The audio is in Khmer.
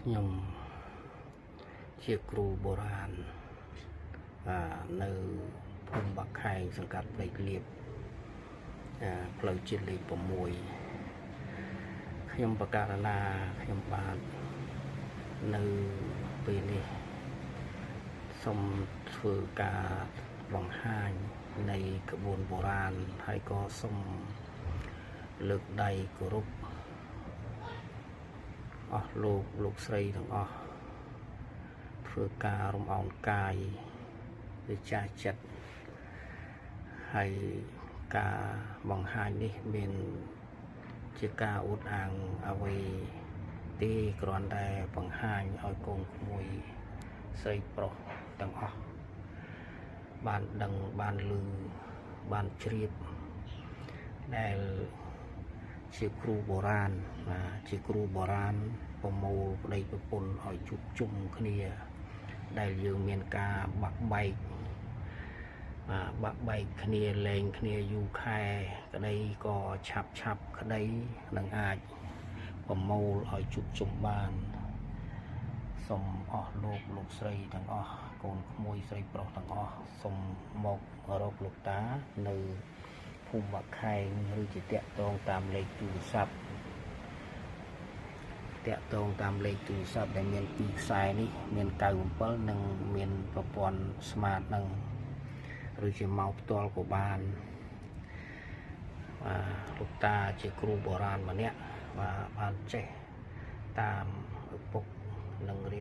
ខ្ញុំជាគ្រូបុរាណនៅភូមិបាក់ខែងសង្កាត់ព្រែកលៀបផ្លូវជាតិលេខ 6 ខ្ញុំបកករណាខ្ញុំបាទនៅពេលនេះសូមធ្វើការបង្ហាញនៃក្បួនបុរាណហើយក៏សូមលើកដៃគោរពអស់លោកស្រីទាំងអស់ធ្វើការរំអោនកាយវិចារចិត្តហើយការបង្ហាញនេះមានជាការអួតអាងអ្វីទេគ្រាន់តែបង្ហាញឲ្យកូនក្មួយស្រីប្រុសទាំងអស់បានដឹងបានឮបានជ្រាបដែលជាគ្រូបុរាណជាគ្រូបុរាណប្រមូលប្តីប្រពន្ធឲ្យជួបជុំគ្នាដែលយើងមានការបាក់បែកគ្នាលែងគ្នាយូរខែក្តីក៏ឆាប់ក្តីនឹងអាចប្រមូលឲ្យជួបជុំបានសូមអស់លោកស្រីទាំងអស់កូនក្មួយស្រីប្រុសទាំងអស់សូមមករកលោកតានៅភូមិបាក់ខែងឬជាតាក់ទងតាមលេខទូរស័ព្ទដែលមាន2ខ្សែនេះមាន97និងមានប្រព័ន្ធ Smart នឹងឬជាមកផ្ទាល់ក៏បានលោកតាជាគ្រូបុរាណម្នាក់បានចេះតាមឪពុកនិង